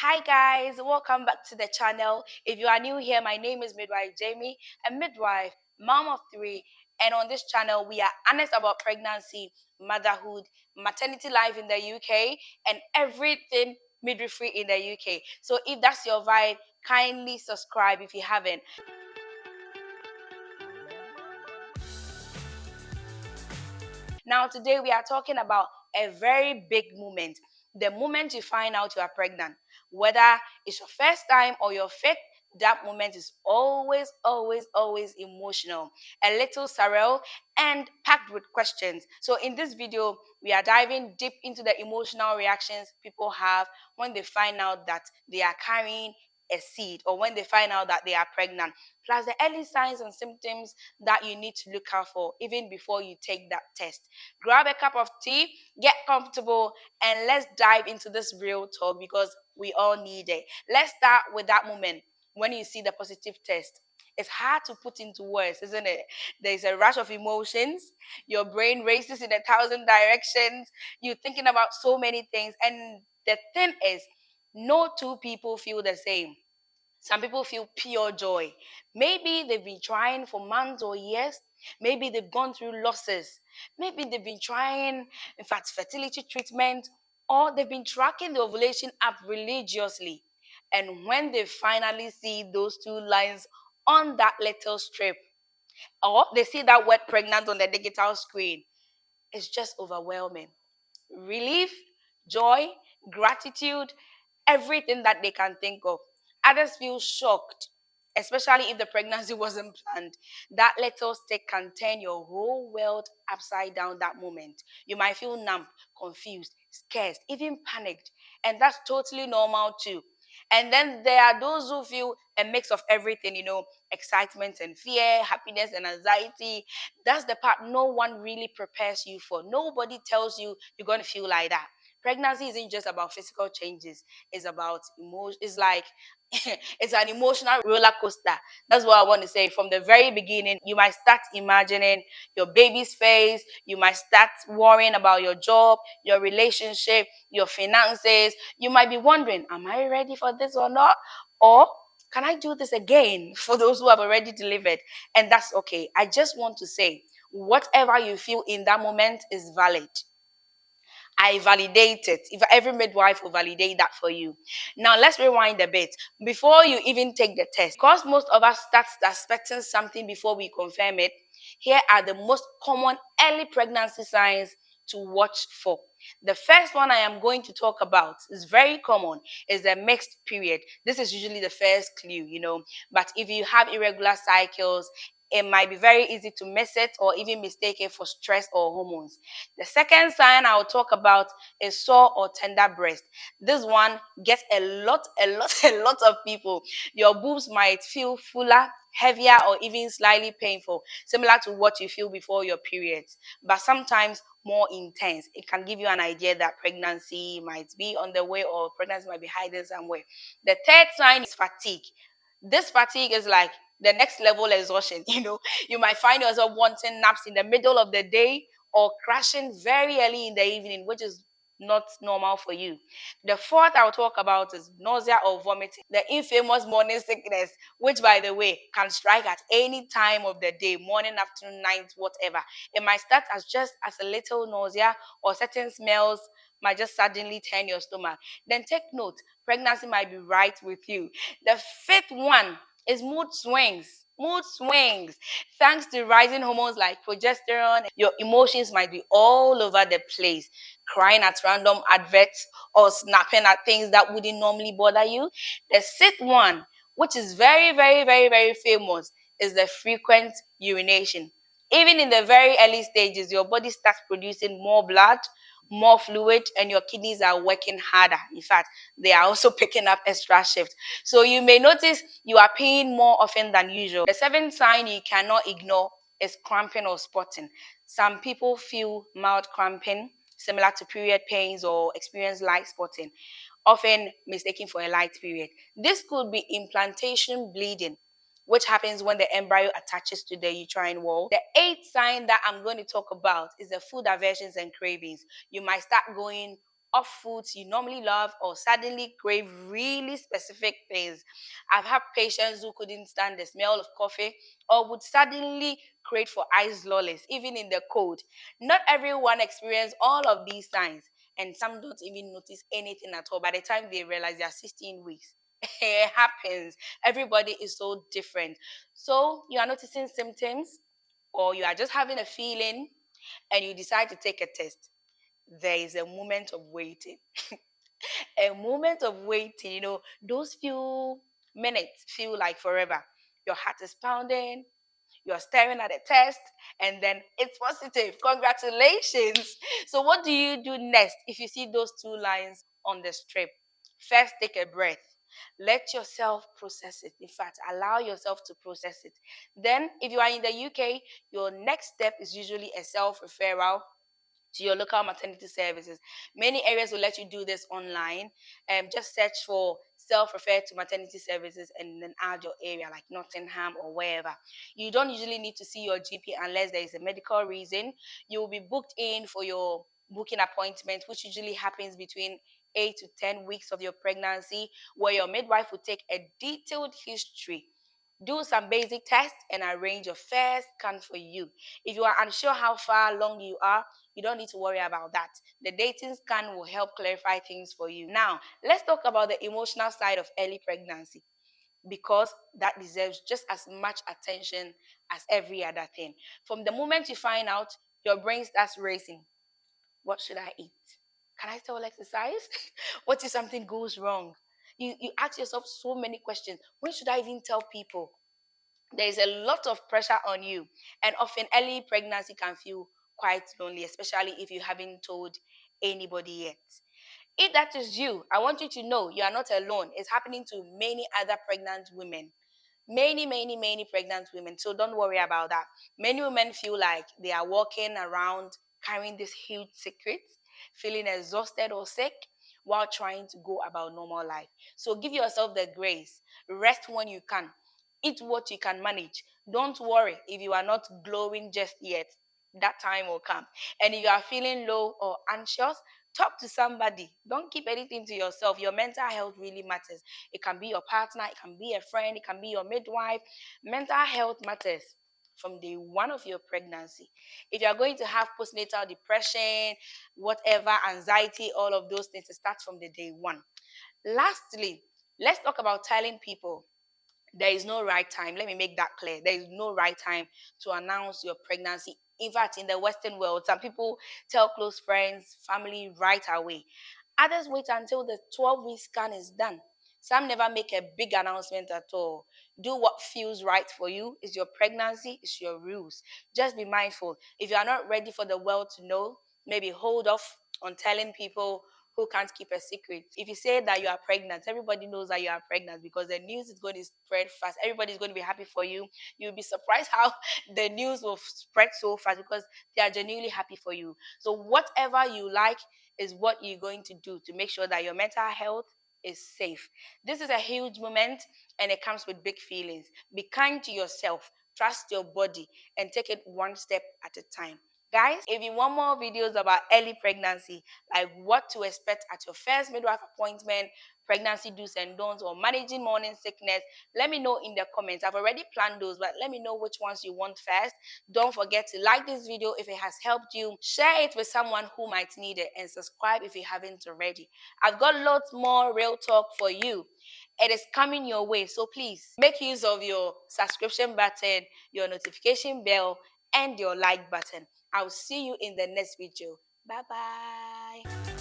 Hi guys, welcome back to the channel. If you are new here, my name is Midwife Jamie, a midwife, mom of three, and on this channel we are honest about pregnancy, motherhood, maternity life in the UK, and everything midwifery in the UK. So if that's your vibe, kindly subscribe if you haven't. Now, today we are talking about a very big moment. The moment you find out you are pregnant, whether it's your first time or your fifth, that moment is always, always, always emotional, a little surreal, and packed with questions. So, in this video, we are diving deep into the emotional reactions people have when they find out that they are carrying a seed or when they find out that they are pregnant, plus the early signs and symptoms that you need to look out for even before you take that test. Grab a cup of tea, get comfortable, and let's dive into this real talk because we all need it. Let's start with that moment when you see the positive test. It's hard to put into words, isn't it? There's a rush of emotions. Your brain races in 1,000 directions. You're thinking about so many things. And the thing is, no two people feel the same. Some people feel pure joy. Maybe they've been trying for months or years. Maybe they've gone through losses. Maybe they've been trying, in fact, fertility treatment, or they've been tracking the ovulation app religiously. And when they finally see those two lines on that little strip, or they see that word pregnant on the digital screen, it's just overwhelming. Relief, joy, gratitude, everything that they can think of. Others feel shocked, especially if the pregnancy wasn't planned. That little stick can turn your whole world upside down that moment. You might feel numb, confused, scared, even panicked. And that's totally normal too. And then there are those who feel a mix of everything, excitement and fear, happiness and anxiety. That's the part no one really prepares you for. Nobody tells you you're going to feel like that. Pregnancy isn't just about physical changes, it's about emotion. It's like it's an emotional roller coaster. That's what I want to say. From the very beginning, you might start imagining your baby's face, you might start worrying about your job, your relationship, your finances. You might be wondering, am I ready for this or not? Or can I do this again for those who have already delivered? And that's okay. I just want to say, whatever you feel in that moment is valid. I validate it. If every midwife will validate that for you. Now let's rewind a bit. Before you even take the test, because most of us start expecting something before we confirm it, here are the most common early pregnancy signs to watch for. The first one I am going to talk about is very common, is a mixed period. This is usually the first clue. But if you have irregular cycles, it might be very easy to miss it or even mistake it for stress or hormones. The second sign I'll talk about is sore or tender breast. This one gets a lot of people. Your boobs might feel fuller, heavier, or even slightly painful, similar to what you feel before your periods, but sometimes more intense. It can give you an idea that pregnancy might be on the way or pregnancy might be hiding somewhere. The third sign is fatigue. This fatigue is like the next level exhaustion. You might find yourself wanting naps in the middle of the day or crashing very early in the evening, which is not normal for you. The fourth I'll talk about is nausea or vomiting, the infamous morning sickness, which, by the way, can strike at any time of the day, morning, afternoon, night, whatever. It might start as just as a little nausea, or certain smells might just suddenly turn your stomach. Then take note, pregnancy might be right with you. The fifth one is mood swings. Mood swings. Thanks to rising hormones like progesterone, your emotions might be all over the place, crying at random adverts or snapping at things that wouldn't normally bother you. The sixth one, which is very, very, very, very famous, is the frequent urination. Even in the very early stages, your body starts producing more blood, more fluid, and your kidneys are working harder. In fact, they are also picking up extra shifts. So you may notice you are peeing more often than usual. The seventh sign you cannot ignore is cramping or spotting. Some people feel mild cramping, similar to period pains, or experience light spotting, often mistaken for a light period. This could be implantation bleeding, which happens when the embryo attaches to the uterine wall. The eighth sign that I'm going to talk about is the food aversions and cravings. You might start going off foods you normally love or suddenly crave really specific things. I've had patients who couldn't stand the smell of coffee or would suddenly crave for ice lollies, even in the cold. Not everyone experiences all of these signs, and some don't even notice anything at all by the time they realize they're 16 weeks. It happens. Everybody is so different. So you are noticing symptoms, or you are just having a feeling, and you decide to take a test. There is a moment of waiting. A moment of waiting, those few minutes feel like forever. Your heart is pounding, you're staring at a test, and then it's positive. Congratulations. So, what do you do next if you see those two lines on the strip? First, take a breath. Let yourself process it. In fact, allow yourself to process it. Then, if you are in the UK, your next step is usually a self referral to your local maternity services. Many areas will let you do this online. Just search for self-referred to maternity services and then add your area like Nottingham or wherever. You don't usually need to see your GP unless there is a medical reason. You will be booked in for your booking appointment, which usually happens between 8 to 10 weeks of your pregnancy, where your midwife will take a detailed history, do some basic tests, and arrange your first scan for you. If you are unsure how far along you are, you don't need to worry about that. The dating scan will help clarify things for you. Now, let's talk about the emotional side of early pregnancy, because that deserves just as much attention as every other thing. From the moment you find out, your brain starts racing. What should I eat? Can I still exercise? What if something goes wrong? You ask yourself so many questions. When should I even tell people? There is a lot of pressure on you, and often early pregnancy can feel quite lonely, especially if you haven't told anybody yet. If that is you, I want you to know you are not alone. It's happening to many other pregnant women. Many pregnant women. So don't worry about that. Many women feel like they are walking around carrying this huge secret, feeling exhausted or sick while trying to go about normal life. So give yourself the grace. Rest when you can. Eat what you can manage. Don't worry if you are not glowing just yet. That time will come. And if you are feeling low or anxious, talk to somebody. Don't keep anything to yourself. Your mental health really matters. It can be your partner, it can be a friend, it can be your midwife. Mental health matters from day one of your pregnancy. If you are going to have postnatal depression, whatever, anxiety, all of those things, it starts from the day one. Lastly, let's talk about telling people there is no right time. Let me make that clear. There is no right time to announce your pregnancy. In fact, in the Western world, some people tell close friends, family right away. Others wait until the 12-week scan is done. Some never make a big announcement at all. Do what feels right for you. It's your pregnancy, it's your rules. Just be mindful. If you are not ready for the world to know, maybe hold off on telling people who can't keep a secret. If you say that you are pregnant, everybody knows that you are pregnant because the news is going to spread fast. Everybody's going to be happy for you. You'll be surprised how the news will spread so fast because they are genuinely happy for you. So whatever you like is what you're going to do to make sure that your mental health is safe. This is a huge moment and it comes with big feelings. Be kind to yourself, trust your body, and take it one step at a time. Guys, if you want more videos about early pregnancy, like what to expect at your first midwife appointment, pregnancy do's and don'ts, or managing morning sickness, let me know in the comments. I've already planned those, but let me know which ones you want first. Don't forget to like this video if it has helped you, share it with someone who might need it, and subscribe if you haven't already. I've got lots more real talk for you. It is coming your way, so please make use of your subscription button, your notification bell, and your like button. I'll see you in the next video. Bye bye.